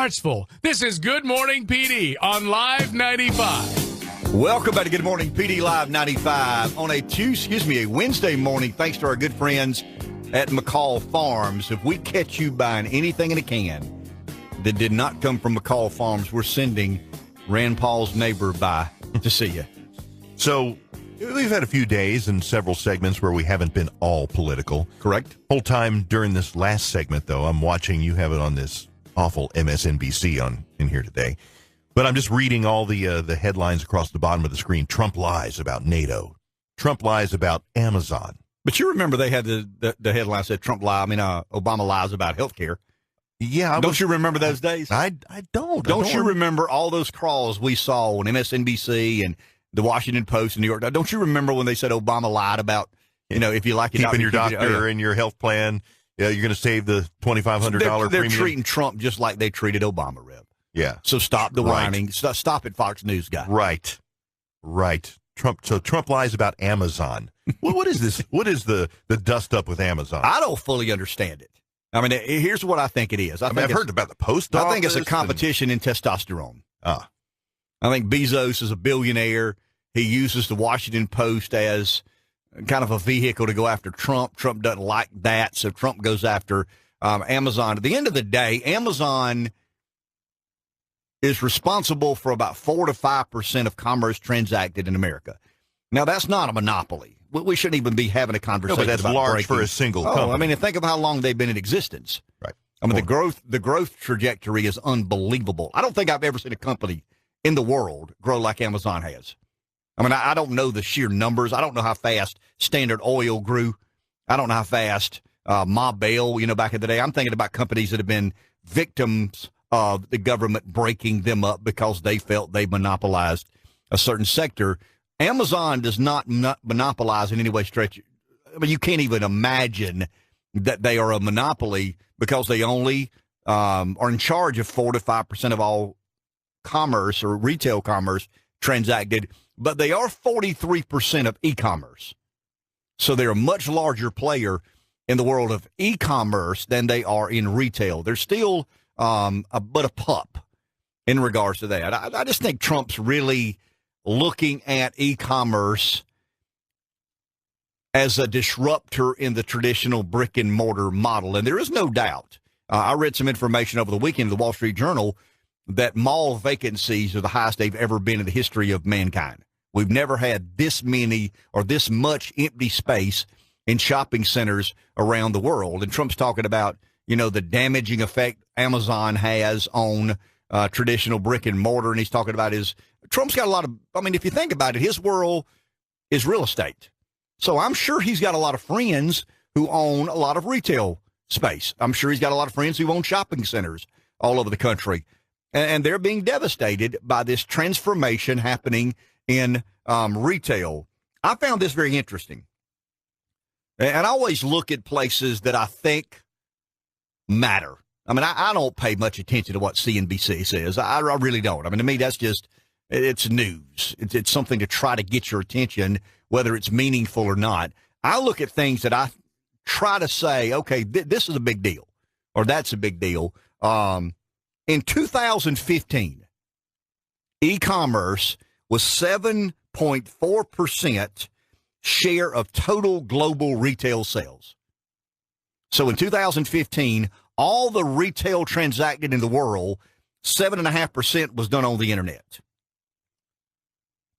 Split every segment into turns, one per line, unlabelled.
Hartsville. This is Good Morning PD on Live 95.
Welcome back to Good Morning PD Live 95 on a Wednesday morning. Thanks to our good friends at McCall Farms. If we catch you buying anything in a can that did not come from McCall Farms, we're sending Rand Paul's neighbor by to see you.
So we've had a few days and several segments where we haven't been all political.
Correct.
Whole time during this last segment, though, I'm watching. You have it on this awful MSNBC in here today. But I'm just reading all the headlines across the bottom of the screen. Trump lies about NATO. Trump lies about Amazon.
But you remember they had the headline said Obama lies about health care.
Yeah.
Don't you remember those days?
I don't.
Don't you remember all those crawls we saw on MSNBC and the Washington Post and New York? Don't you remember when they said Obama lied about, if you like it,
keeping your doctor and your health plan, you're going to save the $2,500 premium?
They're treating Trump just like they treated Obama, Rev.
Yeah.
So stop the whining. Stop it, Fox News guy.
Right. Trump lies about Amazon. What is this? What is the dust up with Amazon?
I don't fully understand it. I mean, here's what I think it is.
I've heard about the post office.
I think it's a competition in testosterone. I think Bezos is a billionaire. He uses the Washington Post as kind of a vehicle to go after Trump. Trump doesn't like that, so Trump goes after Amazon. At the end of the day, Amazon is responsible for about 4 to 5% of commerce transacted in America. Now, that's not a monopoly. We shouldn't even be having a conversation
but that's
about
large
breaking.
for a single company.
I mean, think of how long they've been in existence.
Right.
I mean, the growth trajectory is unbelievable. I don't think I've ever seen a company in the world grow like Amazon has. I mean, I don't know the sheer numbers. I don't know how fast Standard Oil grew. I don't know how fast Ma Bell, back in the day. I'm thinking about companies that have been victims of the government breaking them up because they felt they monopolized a certain sector. Amazon does not monopolize in any way stretch. I mean, you can't even imagine that they are a monopoly because they only are in charge of 4 to 5% of all commerce or retail commerce transacted, but they are 43% of e-commerce. So they're a much larger player in the world of e-commerce than they are in retail. They're still a pup in regards to that. I just think Trump's really looking at e-commerce as a disruptor in the traditional brick and mortar model. And there is no doubt. I read some information over the weekend in the Wall Street Journal that mall vacancies are the highest they've ever been in the history of mankind. We've never had this many or this much empty space in shopping centers around the world. And Trump's talking about, the damaging effect Amazon has on traditional brick and mortar. And he's talking about Trump's got a lot of, if you think about it, his world is real estate. So I'm sure he's got a lot of friends who own a lot of retail space. I'm sure he's got a lot of friends who own shopping centers all over the country. And they're being devastated by this transformation happening in retail. I found this very interesting. And I always look at places that I think matter. I mean, I don't pay much attention to what CNBC says. I really don't. I mean, to me, that's just, it's news. It's something to try to get your attention, whether it's meaningful or not. I look at things that I try to say, okay, this is a big deal, or that's a big deal. In 2015, e-commerce was 7.4% share of total global retail sales. So in 2015, all the retail transacted in the world, 7.5% was done on the internet.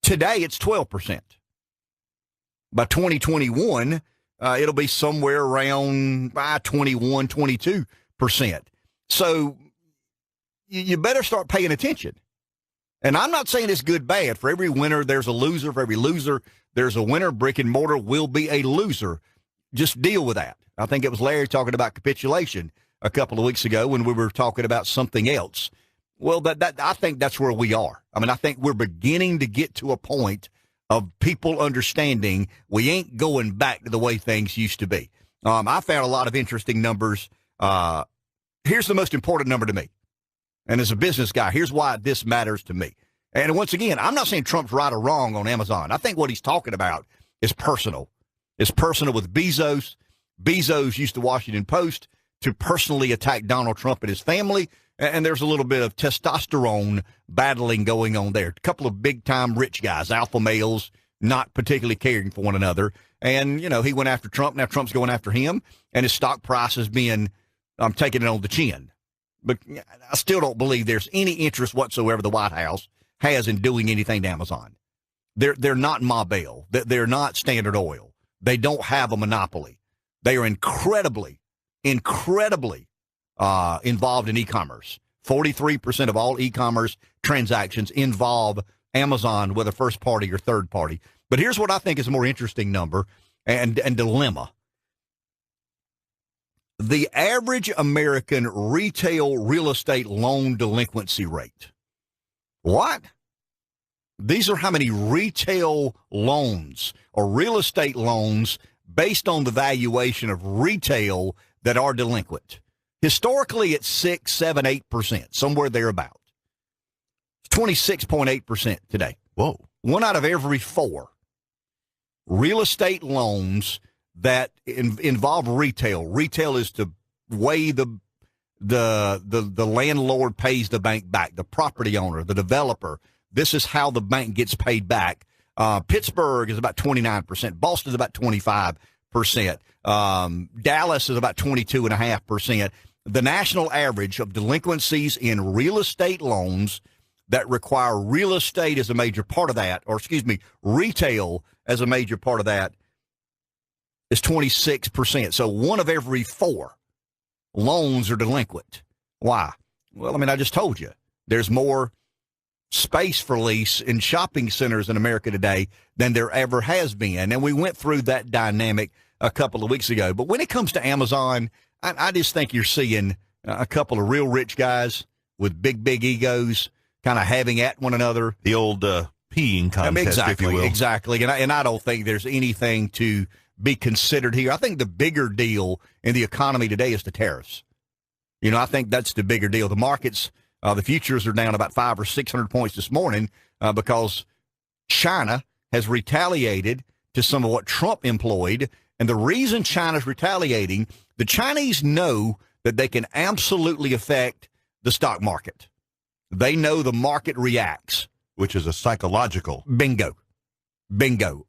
Today, it's 12%. By 2021, it'll be somewhere around 21, 22%. So you better start paying attention. And I'm not saying it's good, bad. For every winner, there's a loser. For every loser, there's a winner. Brick and mortar will be a loser. Just deal with that. I think it was Larry talking about capitulation a couple of weeks ago when we were talking about something else. Well, I think that's where we are. I mean, I think we're beginning to get to a point of people understanding we ain't going back to the way things used to be. I found a lot of interesting numbers. Here's the most important number to me. And as a business guy, here's why this matters to me. And once again, I'm not saying Trump's right or wrong on Amazon. I think what he's talking about is personal. It's personal with Bezos. Bezos used the Washington Post to personally attack Donald Trump and his family. and there's a little bit of testosterone battling going on there. A couple of big-time rich guys, alpha males, not particularly caring for one another. And, you know, he went after Trump. Now Trump's going after him, and his stock price has been taking it on the chin. But I still don't believe there's any interest whatsoever the White House has in doing anything to Amazon. They're not Ma Bell. They're not Standard Oil. They don't have a monopoly. They are incredibly involved in e-commerce. 43% of all e-commerce transactions involve Amazon, whether first party or third party. But here's what I think is a more interesting number and dilemma. The average American retail real estate loan delinquency rate. What? These are how many retail loans or real estate loans based on the valuation of retail that are delinquent. Historically, it's 6, 7, 8%, somewhere thereabout. It's 26.8% today.
Whoa.
1 out of every 4 real estate loans that involve retail. Retail is the way the landlord pays the bank back, the property owner, the developer. This is how the bank gets paid back. Pittsburgh is about 29%. Boston is about 25%. Dallas is about 22.5%. The national average of delinquencies in real estate loans that require real estate as a major part of that, retail as a major part of that, is 26%. So 1 of every 4 loans are delinquent. Why? Well, I mean, I just told you. There's more space for lease in shopping centers in America today than there ever has been. And we went through that dynamic a couple of weeks ago. But when it comes to Amazon, I just think you're seeing a couple of real rich guys with big egos kind of having at one another.
The old peeing contest, if you will.
Exactly. And I don't think there's anything to be considered here. I think the bigger deal in the economy today is the tariffs. You know, I think that's the bigger deal. The markets, the futures are down about 500 or 600 points this morning because China has retaliated to some of what Trump employed. And the reason China's retaliating, the Chinese know that they can absolutely affect the stock market. They know the market reacts.
Which is a psychological.
Bingo.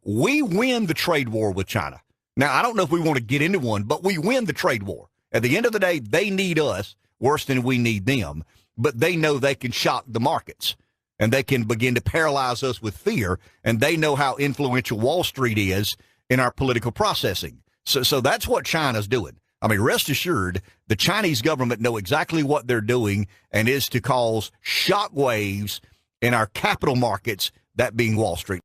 We win the trade war with China. Now, I don't know if we want to get into one, but we win the trade war. At the end of the day, they need us worse than we need them. But they know they can shock the markets, and they can begin to paralyze us with fear, and they know how influential Wall Street is in our political processing. So that's what China's doing. I mean, rest assured, the Chinese government know exactly what they're doing, and is to cause shock waves in our capital markets, that being Wall Street.